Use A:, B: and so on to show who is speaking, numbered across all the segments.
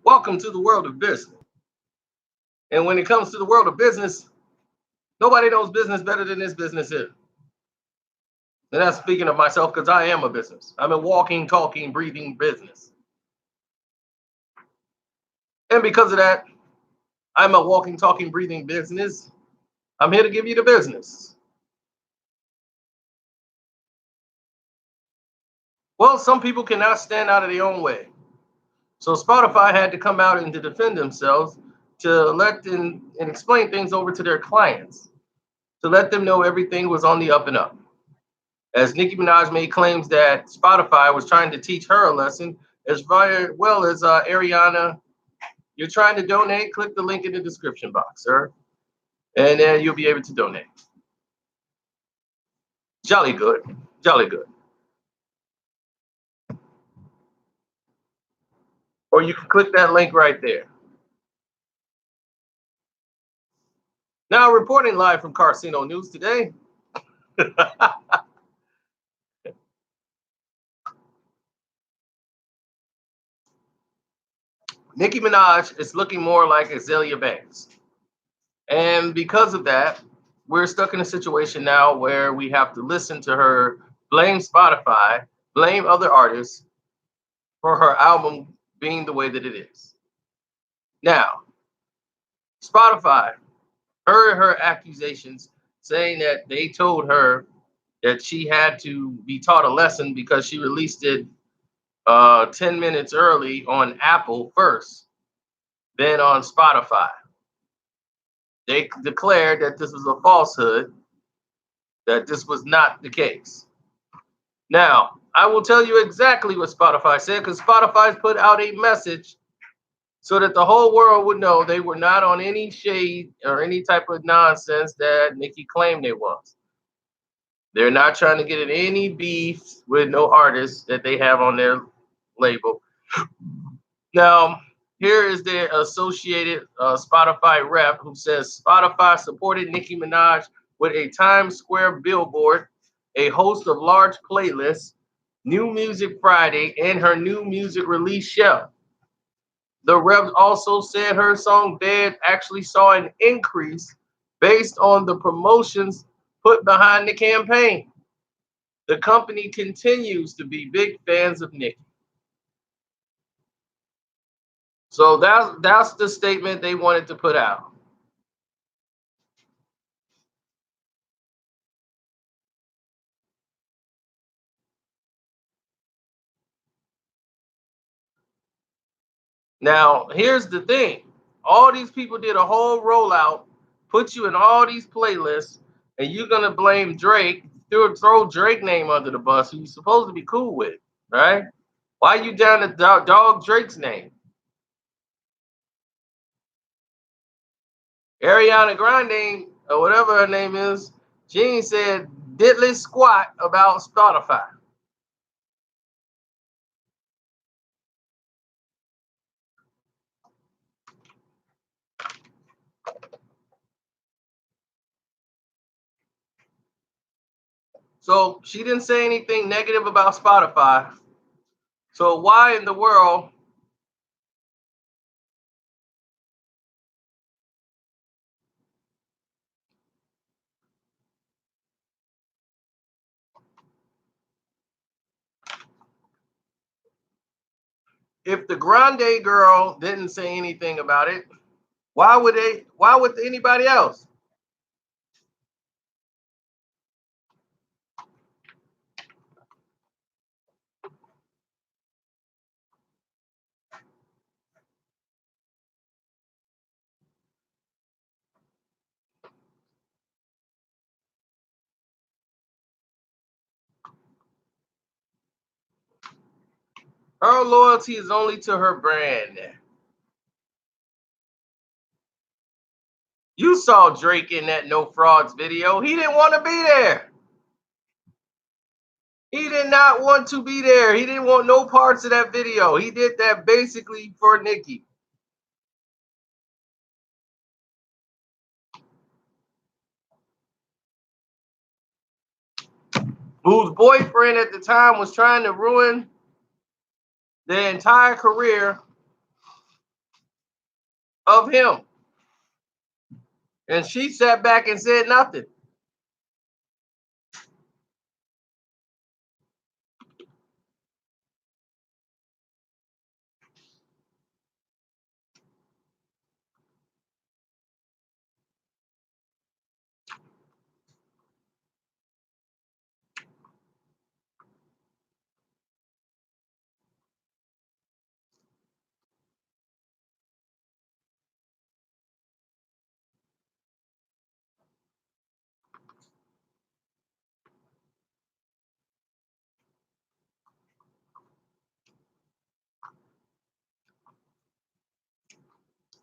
A: Welcome to the world of business. And when it comes to the world of business, nobody knows business better than this business is. And that's speaking of myself because I am a business. I'm a walking, talking, breathing business. And because of that, I'm a walking, talking, breathing business. I'm here to give you the business. Well, some people cannot stand out of their own way. So Spotify had to come out and to defend themselves to let them and explain things over to their clients, to let them know everything was on the up and up. As Nicki Minaj made claims that Spotify was trying to teach her a lesson, as well as Ariana, you're trying to donate, click the link in the description box, sir, and then you'll be able to donate. Jolly good, jolly good. Or you can click that link right there. Now, reporting live from Carcino News today. Nicki Minaj is looking more like Azalea Banks. And because of that, we're stuck in a situation now where we have to listen to her blame Spotify, blame other artists for her album being the way that it is. Now, Spotify heard her accusations saying that they told her that she had to be taught a lesson because she released it 10 minutes early on Apple first, then on Spotify. They declared that this was a falsehood, that this was not the case. Now, I will tell you exactly what Spotify said because Spotify put out a message so that the whole world would know they were not on any shade or any type of nonsense that Nicki claimed they was. They're not trying to get in any beef with no artists that they have on their label. Now, here is their associated Spotify rep who says Spotify supported Nicki Minaj with a Times Square billboard, a host of large playlists, New Music Friday, and her new music release show. The rep also said her song Bed actually saw an increase based on the promotions put behind the campaign. The company continues to be big fans of Nicki. So that's the statement they wanted to put out. Now, here's the thing. All these people did a whole rollout, put you in all these playlists, and you're gonna blame Drake, throw Drake name under the bus, who you're supposed to be cool with, right? Why you down to dog Drake's name? Ariana Grande, or whatever her name is, she ain't said diddly squat about Spotify. So she didn't say anything negative about Spotify. So why in the world if the Grande girl didn't say anything about it, why would anybody else? Her loyalty is only to her brand. You saw Drake in that No Frauds video. He didn't want to be there. He did not want to be there. He didn't want no parts of that video. He did that basically for Nicki. Whose boyfriend at the time was trying to ruin their entire career of him. And she sat back and said nothing.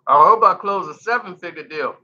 A: I hope I close a 7-figure deal.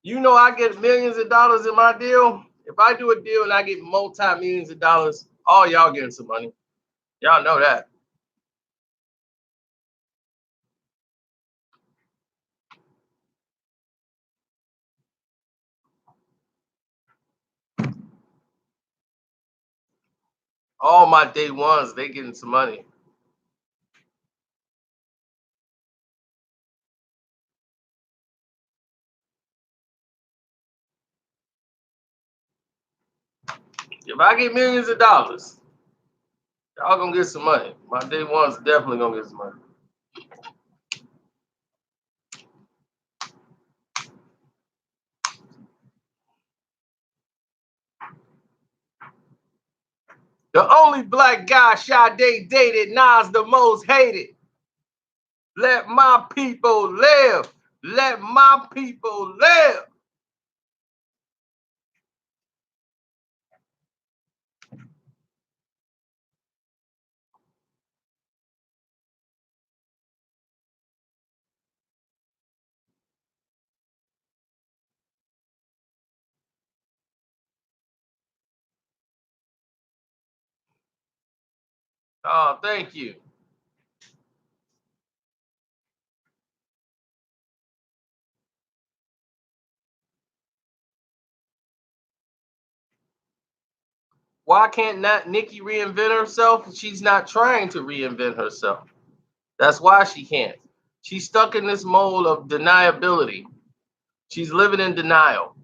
A: You know I get millions of dollars in my deal. If I do a deal and I get multi-millions of dollars, all y'all getting some money. Y'all know that. All my day ones, they getting some money. If I get millions of dollars, y'all gonna get some money. My day ones definitely gonna get some money. The only black guy Sade dated, Nas the most hated. Let my people live. Let my people live. Oh, thank you. Why can't not Nicki reinvent herself? She's not trying to reinvent herself. That's why she can't. She's stuck in this mold of deniability. She's living in denial.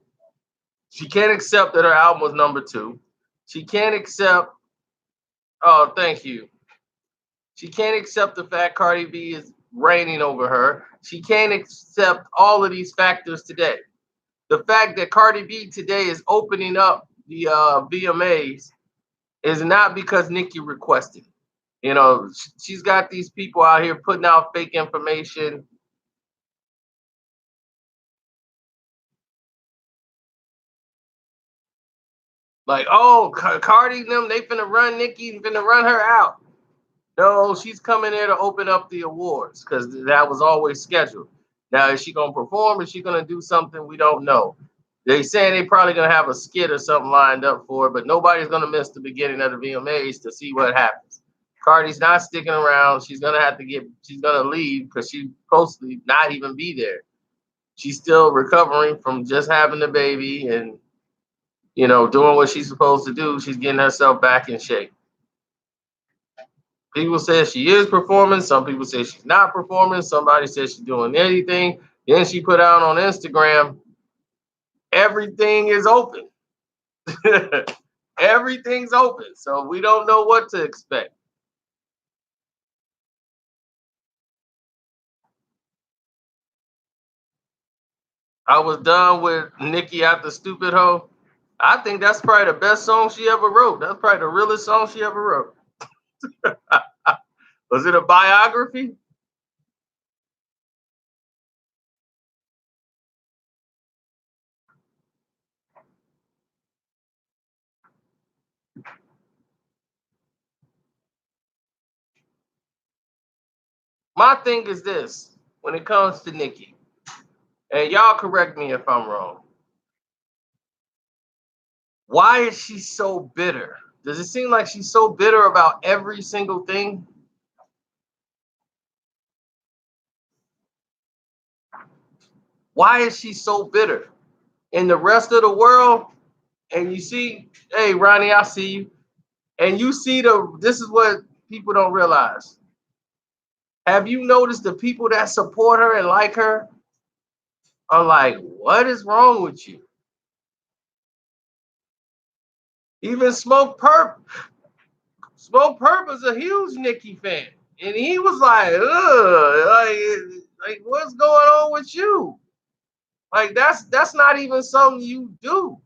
A: She can't accept that her album was number two. She can't accept, oh, thank you. She can't accept the fact Cardi B is reigning over her. She can't accept all of these factors today. The fact that Cardi B today is opening up the VMAs is not because Nicki requested. You know, she's got these people out here putting out fake information. Like, oh, Cardi and them, they finna run Nicki, finna run her out. No, she's coming there to open up the awards because that was always scheduled. Now, is she gonna perform? Is she gonna do something? We don't know. They saying they probably gonna have a skit or something lined up for her, but nobody's gonna miss the beginning of the VMAs to see what happens. Cardi's not sticking around. She's gonna have to get. She's gonna leave because she's supposed to not even be there. She's still recovering from just having the baby and doing what she's supposed to do. She's getting herself back in shape. People say she is performing. Some people say she's not performing. Somebody says she's doing anything. Then she put out on Instagram, everything is open. Everything's open. So we don't know what to expect. I was done with Nicki After Stupid Hoe. I think that's probably the best song she ever wrote. That's probably the realest song she ever wrote. Was it a biography? My thing is this when it comes to Nicki. And y'all correct me if I'm wrong. Why is she so bitter? Does it seem like she's so bitter about every single thing? Why is she so bitter? In the rest of the world, and you see, hey Ronnie, I see you. And you see this is what people don't realize. Have you noticed the people that support her and like her are like, what is wrong with you? Even Smoke Perp is a huge Nicki fan. And he was like, ugh, like what's going on with you? Like that's not even something you do.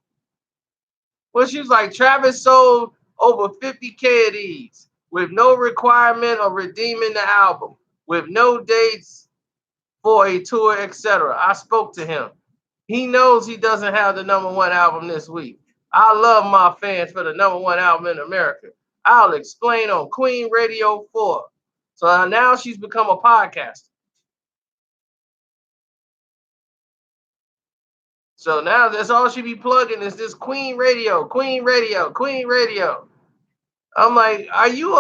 A: Well, she was like, Travis sold over 50K of these with no requirement of redeeming the album, with no dates for a tour, etc. I spoke to him. He knows he doesn't have the #1 album this week. I love my fans for the #1 album in America. I'll explain on Queen Radio 4. So now she's become a podcaster. So now that's all she be plugging is this Queen Radio, Queen Radio, Queen Radio. I'm like, are you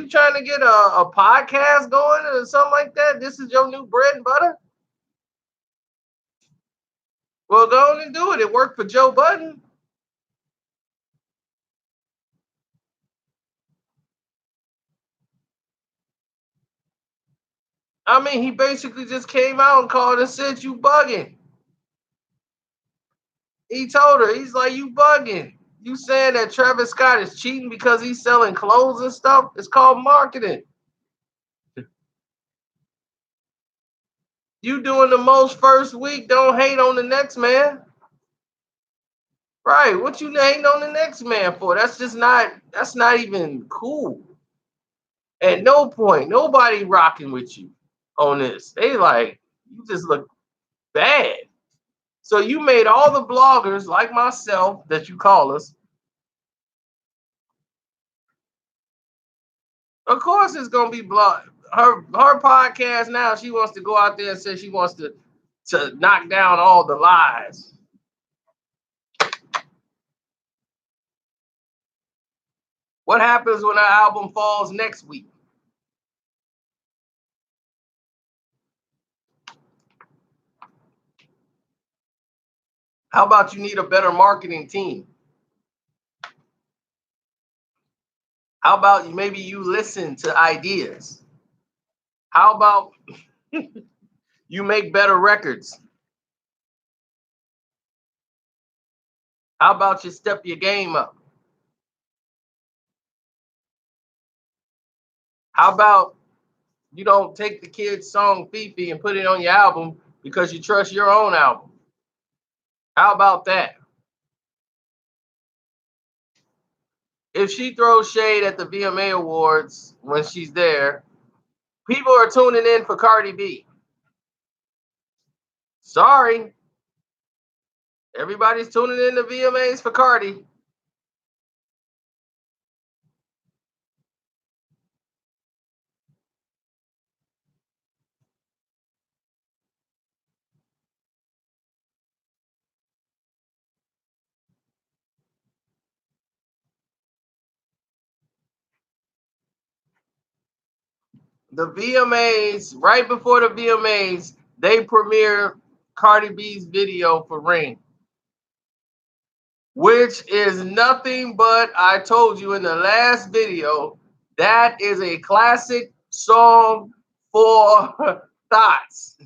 A: trying to get a podcast going or something like that? This is your new bread and butter? Well, go on and do it. It worked for Joe Budden. I mean, he basically just came out and called and said you bugging. He told her, he's like, you bugging. You saying that Travis Scott is cheating because he's selling clothes and stuff? It's called marketing. You doing the most first week, don't hate on the next man. Right. What you hating on the next man for? That's not even cool. At no point, nobody rocking with you on this. They like, you just look bad. So you made all the bloggers like myself that you call us. Of course, it's gonna be blog. Her podcast now. She wants to go out there and say she wants to knock down all the lies. What happens when our album falls next week? How about you need a better marketing team? How about maybe you listen to ideas? How about you make better records? How about you step your game up? How about you don't take the kid's song Fifi and put it on your album because you trust your own album? How about that? If she throws shade at the VMA Awards when she's there, people are tuning in for Cardi B. Sorry, everybody's tuning in to VMAs for Cardi. The VMAs, right before the VMAs, they premiere Cardi B's video for Ring, which is nothing but, I told you in the last video, that is a classic song for thoughts.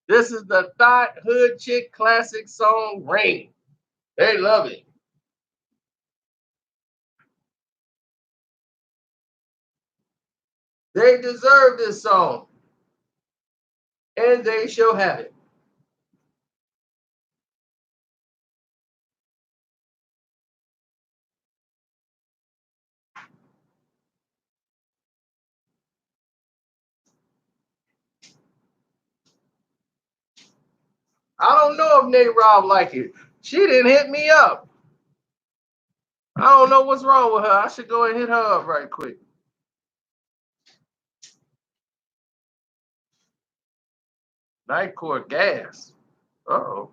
A: This is the thought hood chick classic song Ring. They love it. They deserve this song, and they shall have it. I don't know if Nate Robb like it. She didn't hit me up. I don't know what's wrong with her. I should go and hit her up right quick. Night Court gas. Uh-oh.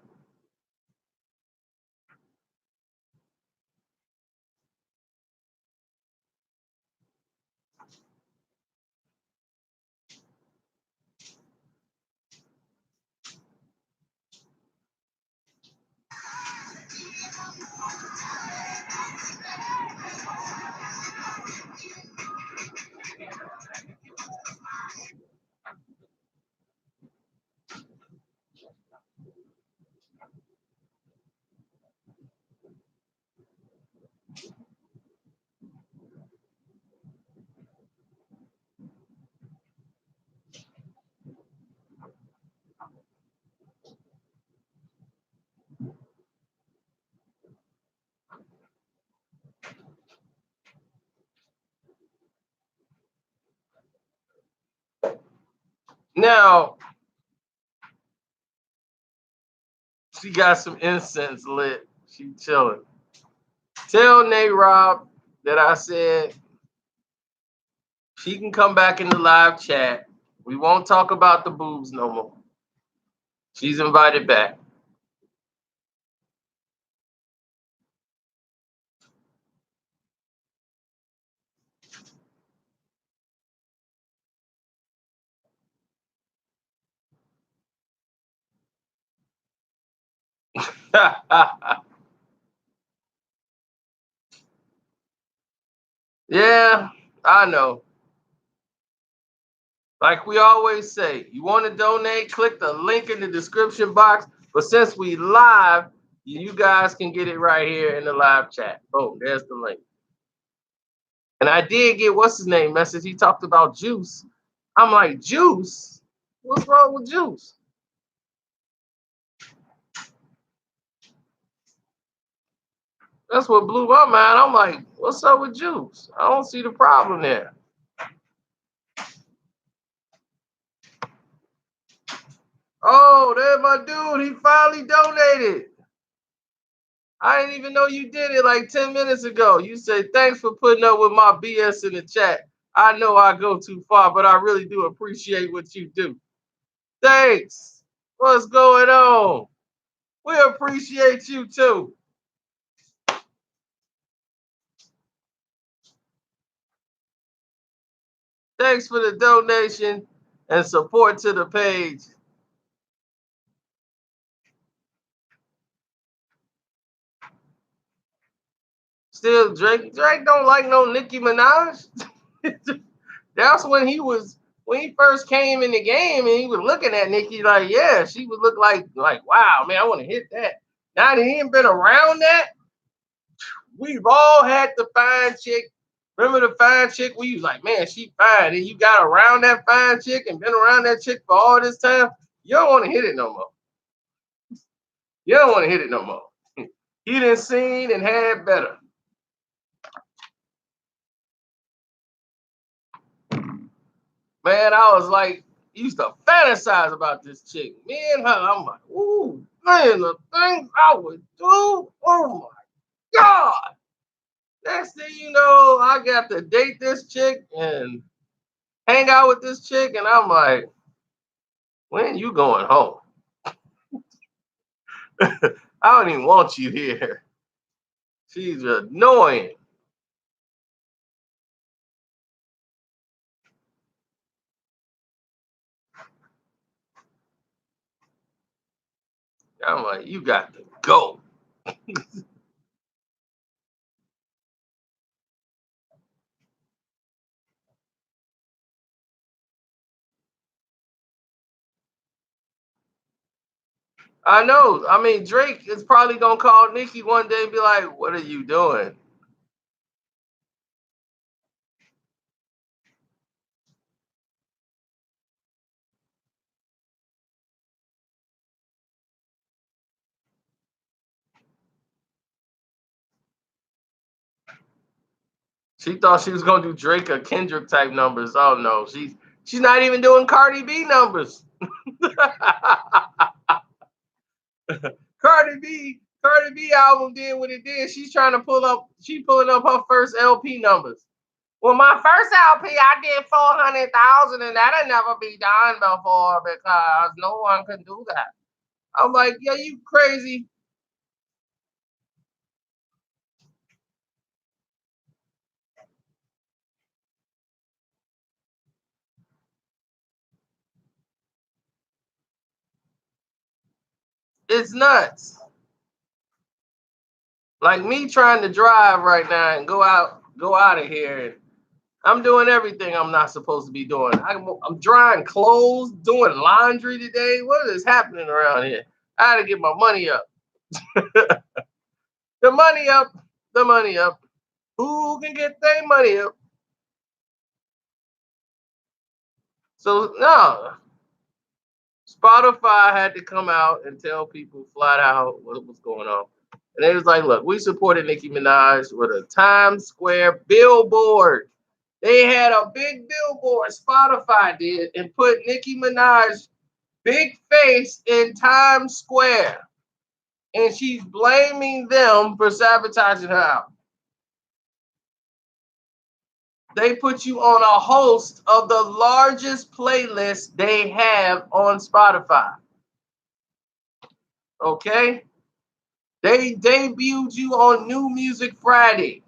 A: Now, she got some incense lit. She chilling. Tell Nate Rob that I said she can come back in the live chat. We won't talk about the boobs no more. She's invited back. Yeah, I know. Like we always say, you want to donate, click the link in the description box. But since we live, you guys can get it right here in the live chat. Boom, there's the link. And I did get what's his name message. He talked about juice. I'm like, juice? What's wrong with juice? That's what blew my mind. I'm like, what's up with juice? I don't see the problem there. Oh, there's my dude. He finally donated. I didn't even know you did it like 10 minutes ago. You said, thanks for putting up with my BS in the chat. I know I go too far, but I really do appreciate what you do. Thanks. What's going on? We appreciate you too. Thanks for the donation and support to the page. Still, Drake don't like no Nicki Minaj. That's when he first came in the game and he was looking at Nicki like, yeah, she would look like wow, man, I want to hit that. Now that he ain't been around that, we've all had the fine chick. Remember the fine chick? We was like, man, she fine. And you got around that fine chick and been around that chick for all this time. You don't want to hit it no more. You don't want to hit it no more. He done seen and had better. Man, I was like, used to fantasize about this chick. Me and her, I'm like, ooh, man, the things I would do. Oh my God. Next thing you know, I got to date this chick and hang out with this chick, and I'm like, when you going home? I don't even want you here. She's annoying. I'm like, you got to go. I know. I mean, Drake is probably gonna call Nicki one day and be like, "What are you doing?" She thought she was gonna do Drake or Kendrick type numbers. Oh no, she's not even doing Cardi B numbers. Cardi B album did what it did. She pulling up her first LP numbers. Well, my first LP, I did 400,000, and that'll never be done before because no one can do that. I'm like, yeah, you crazy. It's nuts. Like me trying to drive right now and go out of here. And I'm doing everything I'm not supposed to be doing. I'm drying clothes, doing laundry today. What is happening around here? I had to get my money up. The money up. The money up. Who can get their money up? So no, Spotify had to come out and tell people flat out what was going on. And they was like, look, we supported Nicki Minaj with a Times Square billboard. They had a big billboard, Spotify did, and put Nicki Minaj big face in Times Square. And she's blaming them for sabotaging her album. They put you on a host of the largest playlist they have on Spotify. Okay? They debuted you on New Music Friday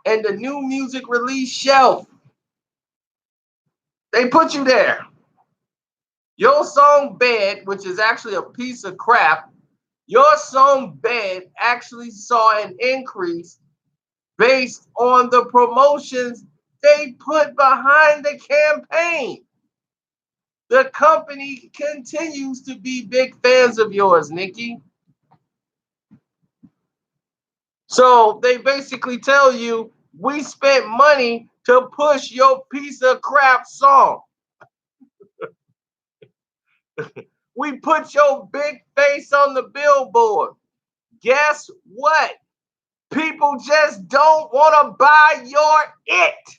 A: and the new music release shelf. They put you there. Your song Bed, which is actually a piece of crap, your song Bed actually saw an increase based on the promotions they put behind the campaign. The company continues to be big fans of yours, Nicki. So they basically tell you, we spent money to push your piece of crap song. We put your big face on the billboard. Guess what? People just don't want to buy your it.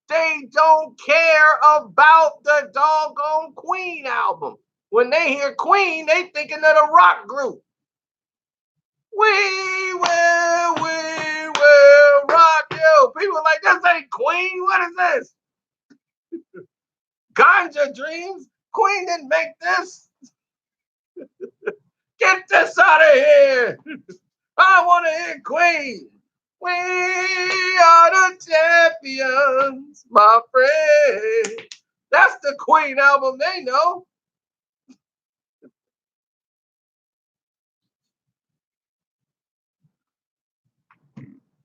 A: They don't care about the doggone Queen album. When they hear Queen, they thinking of the rock group. We will rock you. People are like, this ain't Queen. What is this? Ganja Dreams? Queen didn't make this. Get this out of here. I want to hear Queen. We are the champions, my friend. That's the Queen album they know.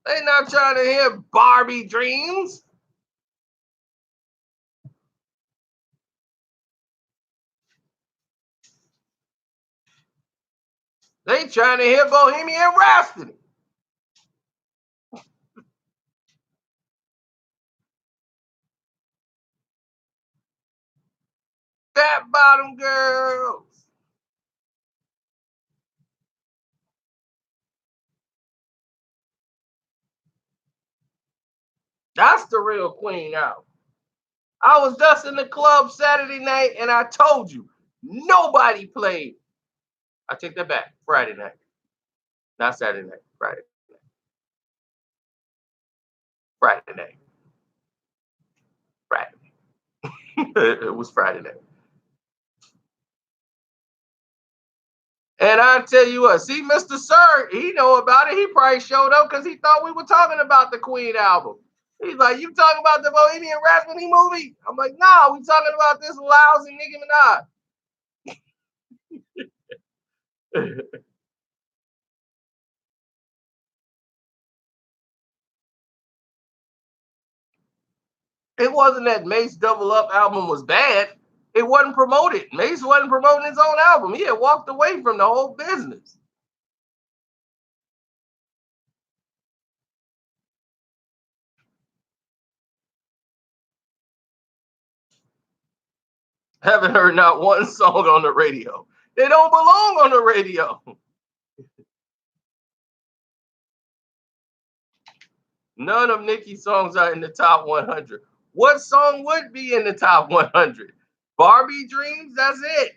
A: They not trying to hear Barbie Dreams. They trying to hear Bohemian Rhapsody. Fat Bottom Girls. That's the real Queen album. I was just in the club Saturday night and I told you, nobody played. I take that back. Friday night. Not Saturday night. Friday. Friday night. Friday. It was Friday night. And I tell you what, see, Mr. Sir, he know about it. He probably showed up because he thought we were talking about the Queen album. He's like, you talking about the Bohemian Rhapsody movie? I'm like, no, we talking about this lousy Nicki Minaj. It wasn't that Mace Double Up album was bad. It wasn't promoted. Mace wasn't promoting his own album. He had walked away from the whole business. Haven't heard not one song on the radio. They don't belong on the radio. None of Nicki's songs are in the top 100. What song would be in the top 100? Barbie Dreams, that's it.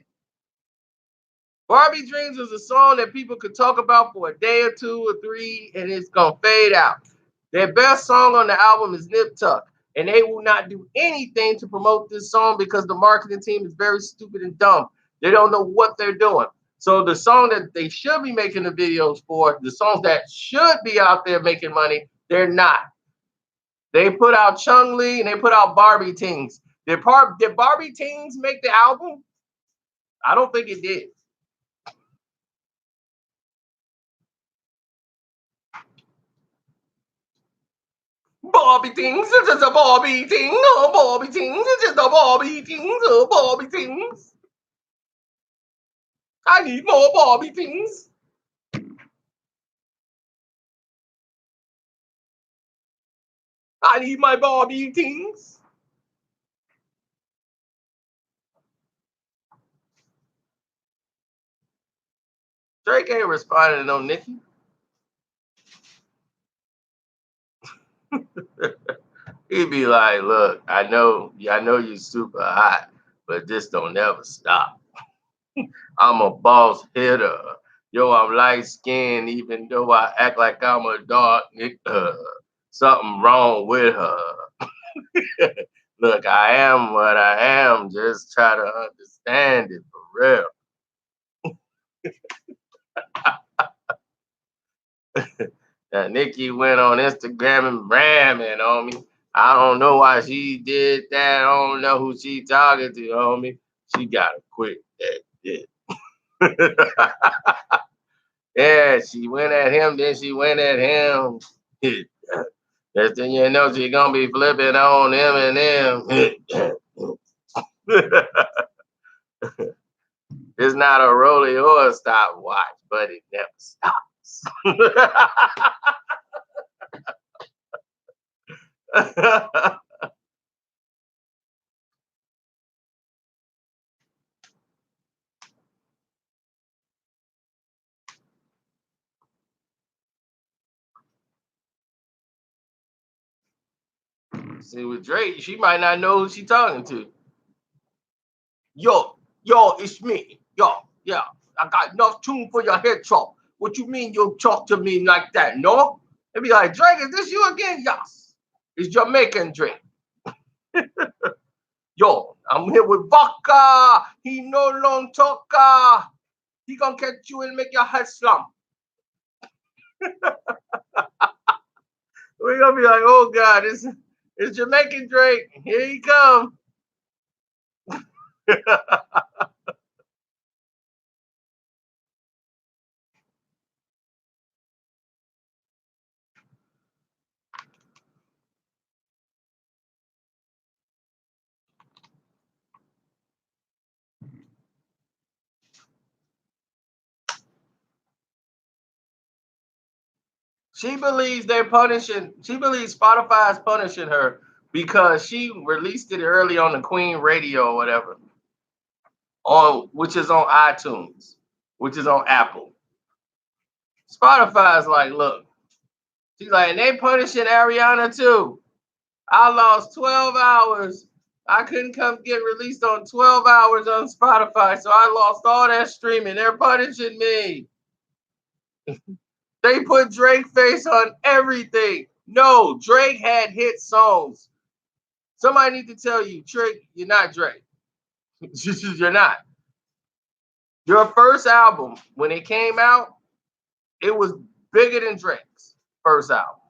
A: Barbie Dreams was a song that people could talk about for a day or two or three, and it's going to fade out. Their best song on the album is Nip Tuck, and they will not do anything to promote this song because the marketing team is very stupid and dumb. They don't know what they're doing. So the song that they should be making the videos for, the songs that should be out there making money, they're not. They put out Chung Lee and they put out Barbie Teens. Did Barbie Teens make the album? I don't think it did. Barbie Teens, it's just a Barbie Ting, oh Barbie Teens, it's just a Barbie Teens, oh Barbie Teens. I need more Barbie Teens. I need my Barbie Teens. Drake ain't responding to no Nicki. He'd be like, "Look, I know you super hot, but this don't never stop. I'm a boss hitter. Yo, I'm light skinned, even though I act like I'm a dark nigga. Something wrong with her. Look, I am what I am. Just try to understand it for real." Nicki went on Instagram and ramming on me. I don't know why she did that. I don't know who she talking to, homie. She gotta quit that shit. Yeah, she went at him, then she went at him. Next thing you know, she gonna be flipping on him and him. It's not a rolling or a stopwatch, but it never stops. See, with Drake, she might not know who she talking to. Yo, it's me. Yo, yeah, I got enough tune for your head chop. What you mean you talk to me like that? No? They be like, Drake, is this you again? Yes. It's Jamaican Drake. Yo, I'm here with vodka. He no long talker. He gonna catch you and make your head slump. We're gonna be like, oh God, it's Jamaican Drake. Here he come. She believes Spotify is punishing her because she released it early on the Queen Radio or whatever, which is on iTunes, which is on Apple. Spotify is like, look, she's like, and they punishing Ariana too. I lost 12 hours. I couldn't come get released on 12 hours on Spotify, so I lost all that streaming. They're punishing me. They put Drake face on everything. No, Drake had hit songs. Somebody need to tell you, Drake, you're not Drake. You're not. Your first album, when it came out, it was bigger than Drake's first album.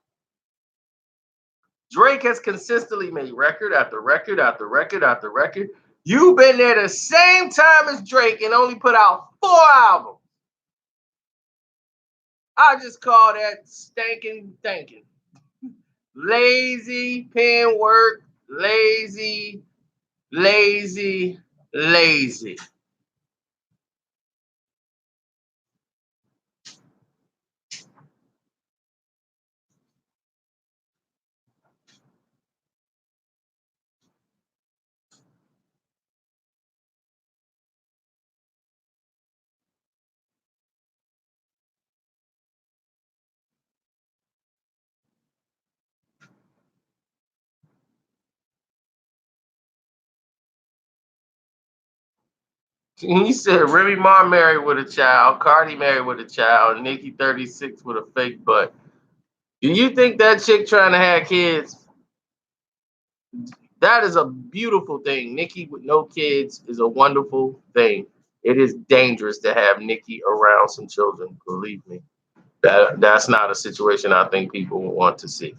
A: Drake has consistently made record after record after record after record. You've been there the same time as Drake and only put out 4 albums. I just call that stankin' thinking. Lazy pen work, lazy, lazy, lazy. He said Remy Ma married with a child, Cardi married with a child, Nicki 36 with a fake butt. Do you think that chick trying to have kids? That is a beautiful thing. Nicki with no kids is a wonderful thing. It is dangerous to have Nicki around some children. Believe me, that's not a situation I think people want to see.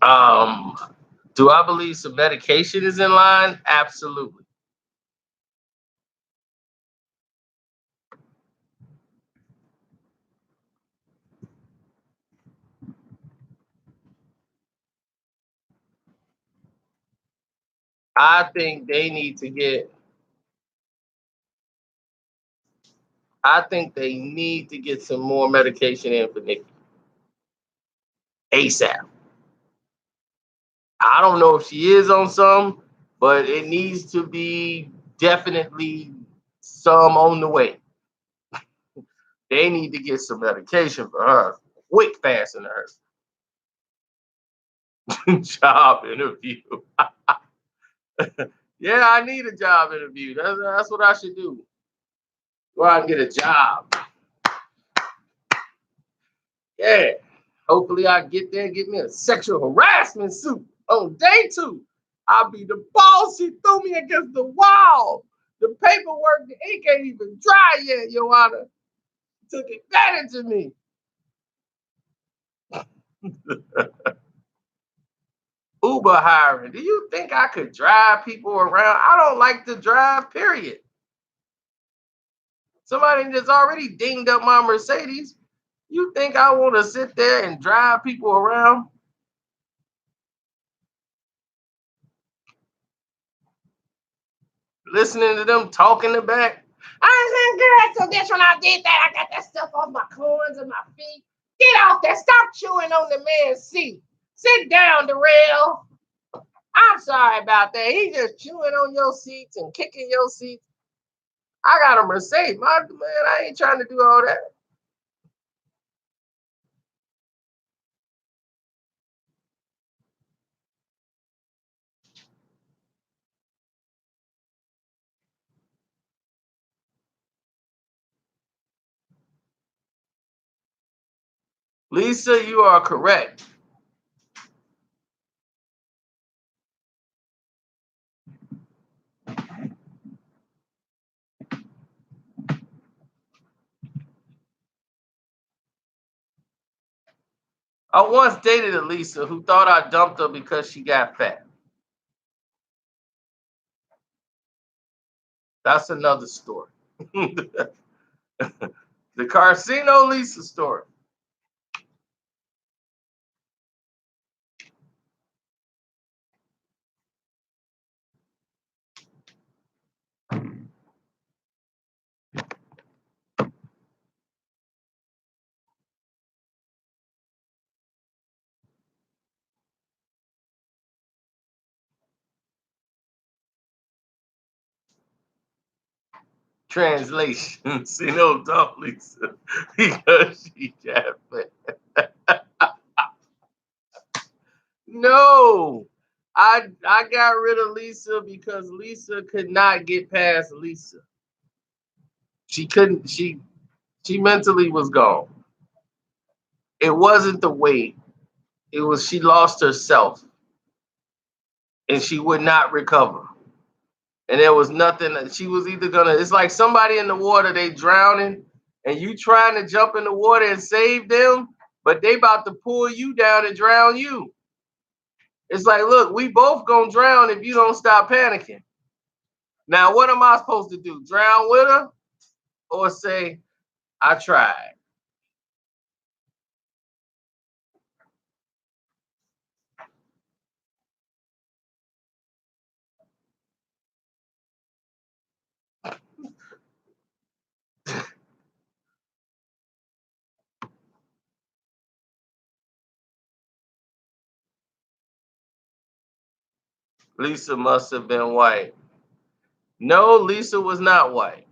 A: Um, do I believe some medication is in line? Absolutely. I think they need to get. I think they need to get some more medication in for Nicki ASAP. I don't know if she is on some, but it needs to be definitely some on the way. They need to get some medication for her quick, fast, in her job interview. Yeah, I need a job interview. That's what I should do. Go out and get a job. Yeah. Hopefully I get there and get me a sexual harassment suit on day 2. I'll be the boss. He threw me against the wall. The paperwork, the ink ain't even dry yet, Your Honor. Took advantage of me. Uber hiring. Do you think I could drive people around? I don't like to drive, period. Somebody just already dinged up my Mercedes. You think I want to sit there and drive people around? Listening to them talking the back. I said, girl, so this when I did that, I got that stuff off my corns and my feet. Get off there. Stop chewing on the man's seat. Sit down, Darrell. I'm sorry about that. He just chewing on your seats and kicking your seats. I got a Mercedes. My man, I ain't trying to do all that. Lisa, you are correct. I once dated a Lisa who thought I dumped her because she got fat. That's another story. The Casino Lisa story. Translation. See no dump Lisa because she got fat. No. I got rid of Lisa because Lisa could not get past Lisa. She couldn't she mentally was gone. It wasn't the weight. It was she lost herself and she would not recover. And there was nothing that she was either gonna. It's like somebody in the water, they drowning, and you trying to jump in the water and save them, but they about to pull you down and drown you. It's like, look, we both gonna drown if you don't stop panicking. Now, what am I supposed to do? Drown with her, or say I tried? Lisa must have been white. No, Lisa was not white.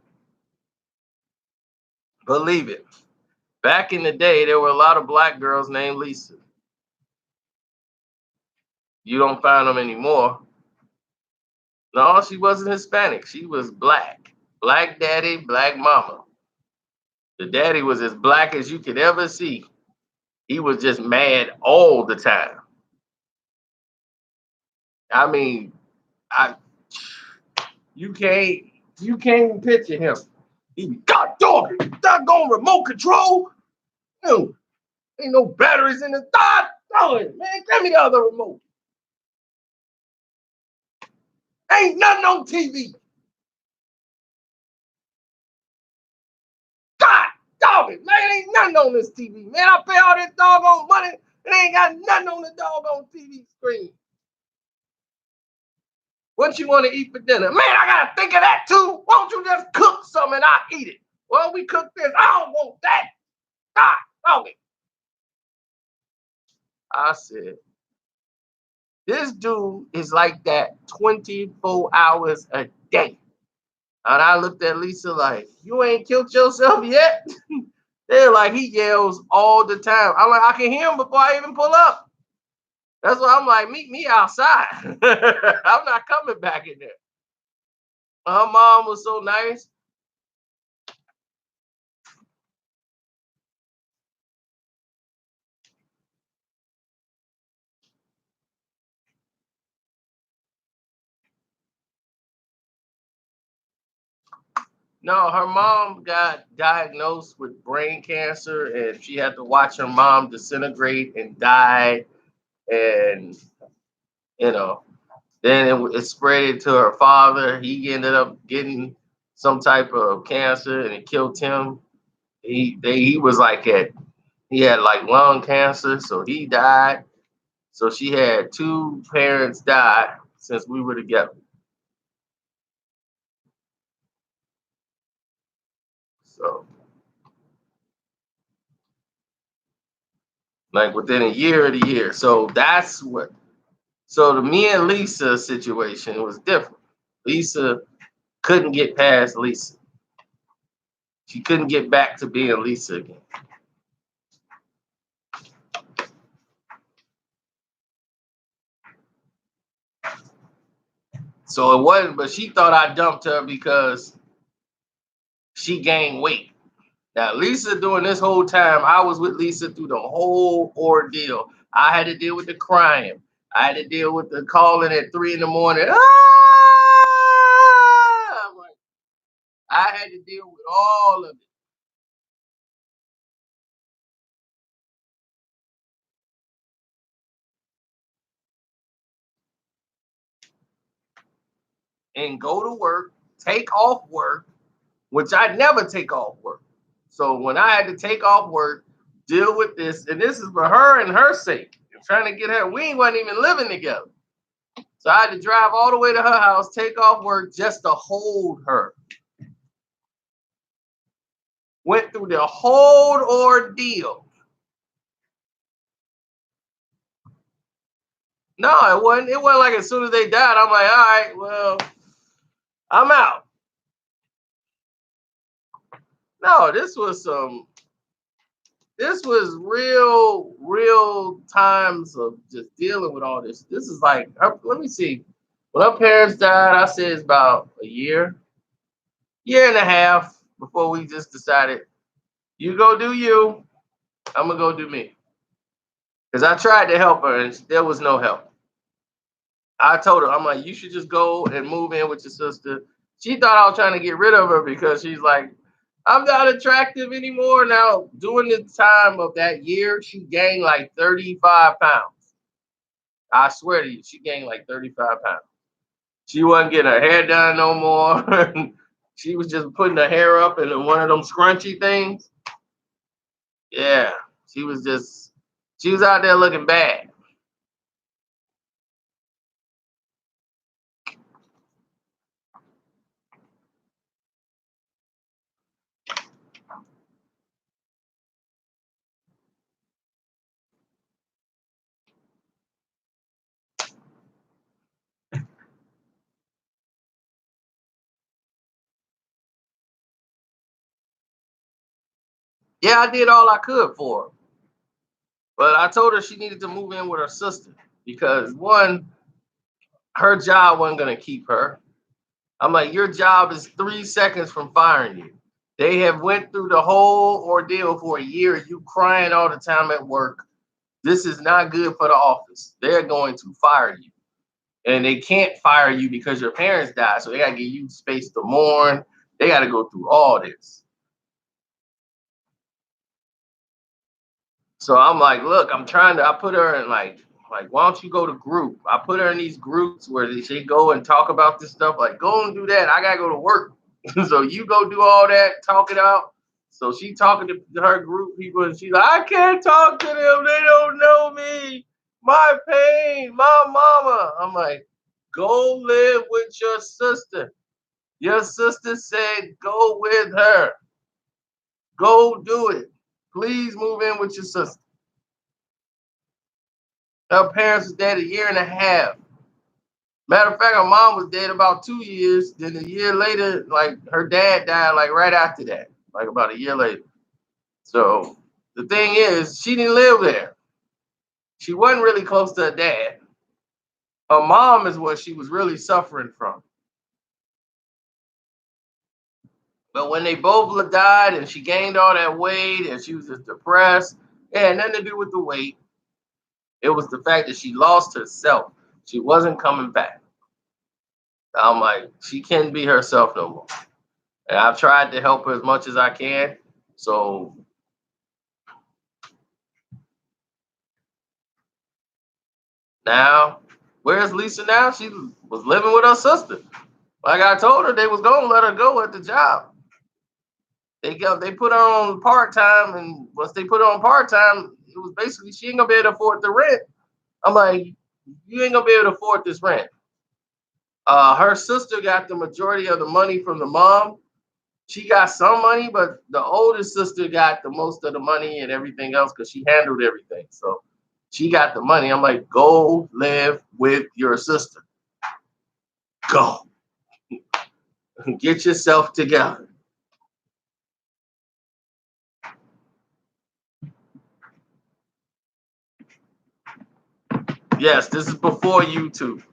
A: Believe it. Back in the day, there were a lot of black girls named Lisa. You don't find them anymore. No, she wasn't Hispanic. She was black. Black daddy, black mama. The daddy was as black as you could ever see. He was just mad all the time. I mean, I you can't you can't picture him. He be, God dog it, doggone remote control. No, ain't no batteries in the God dog it, man. Give me the other remote. Ain't nothing on TV. God dog it, man. Ain't nothing on this TV, man. I pay all this doggone money. It ain't got nothing on the doggone TV screen. What you want to eat for dinner? Man, I gotta think of that too. Why don't you just cook some and I eat it? Well, we cook this. I don't want that. God dog it. I said, this dude is like that 24 hours a day. And I looked at Lisa like, you ain't killed yourself yet? They're like, he yells all the time. I'm like, I can hear him before I even pull up. That's why I'm like, meet me outside. I'm not coming back in there. Her mom was so nice. No, her mom got diagnosed with brain cancer and she had to watch her mom disintegrate and die. And, you know, then it spread to her father. He ended up getting some type of cancer and it killed him. He was like he had like lung cancer, so he died. So she had two parents die since we were together. So like within a year of the year. So that's what. So the me and Lisa situation was different. Lisa couldn't get past Lisa. She couldn't get back to being Lisa again. So it wasn't, but she thought I dumped her because she gained weight. Now, Lisa, during this whole time, I was with Lisa through the whole ordeal. I had to deal with the crying. I had to deal with the calling at 3 in the morning. I had to deal with all of it. And go to work, take off work, which I never take off work. So when I had to take off work, deal with this, and this is for her and her sake, and trying to get her, we wasn't even living together. So I had to drive all the way to her house, take off work just to hold her. Went through the whole ordeal. No, it wasn't. It wasn't like as soon as they died, I'm like, all right, well, I'm out. No, this was real times of just dealing with all this. This is like, let me see. When her parents died, I said it's about a year and a half before we just decided, you go do you, I'm gonna go do me. Because I tried to help her and there was no help. I told her, I'm like, you should just go and move in with your sister. She thought I was trying to get rid of her because she's like, I'm not attractive anymore. Now, during the time of that year, she gained like 35 pounds. I swear to you, she gained like 35 pounds. She wasn't getting her hair done no more. She was just putting her hair up in one of them scrunchy things. Yeah, she was out there looking bad. Yeah, I did all I could for her. But I told her she needed to move in with her sister because one, her job wasn't going to keep her. I'm like, your job is 3 seconds from firing you. They have went through the whole ordeal for a year. You crying all the time at work. This is not good for the office. They're going to fire you. And they can't fire you because your parents died. So they got to give you space to mourn. They got to go through all this. So I'm like, look, I put her in like, why don't you go to group? I put her in these groups where they go and talk about this stuff. Like, go and do that. I got to go to work. So you go do all that, talk it out. So she talking to her group people, and she's like, I can't talk to them. They don't know me. My pain, my mama. I'm like, go live with your sister. Your sister said, go with her. Go do it. Please move in with your sister. Her parents was dead a year and a half. Matter of fact, her mom was dead about 2 years. Then a year later, like her dad died like right after that, like about a year later. So the thing is, she didn't live there. She wasn't really close to her dad. Her mom is what she was really suffering from. But when they both died and she gained all that weight and she was just depressed, it had nothing to do with the weight. It was the fact that she lost herself. She wasn't coming back. I'm like, she can't be herself no more. And I've tried to help her as much as I can. So now, where's Lisa now? She was living with her sister. Like I told her, they was gonna let her go at the job. They put her on part-time, and once they put her on part-time, it was basically she ain't gonna be able to afford the rent. I'm like, you ain't gonna be able to afford this rent. Her sister got the majority of the money from the mom. She got some money, but the oldest sister got the most of the money and everything else because she handled everything. So she got the money. I'm like, go live with your sister. Go. Get yourself together. Yes, this is before YouTube.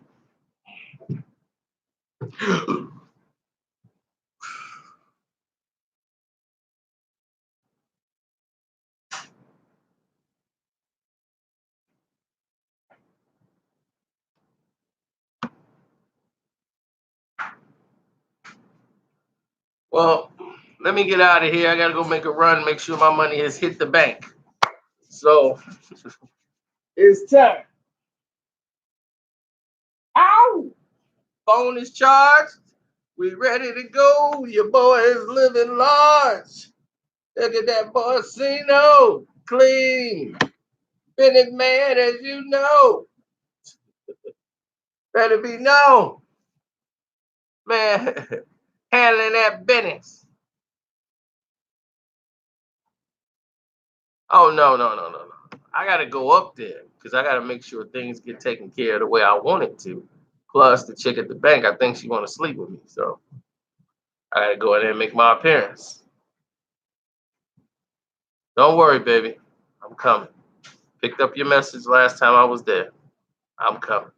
A: Well, let me get out of here. I gotta go make a run, make sure my money has hit the bank. So it's time. Ow! Phone is charged. We ready to go. Your boy is living large. Look at that boy, Cino. Clean. Bennett man, as you know. Better be known. Man, handling that business. Oh, no. I got to go up there because I got to make sure things get taken care of the way I want it to. Plus, the chick at the bank, I think she want to sleep with me. So I got to go in there and make my appearance. Don't worry, baby. I'm coming. Picked up your message last time I was there. I'm coming.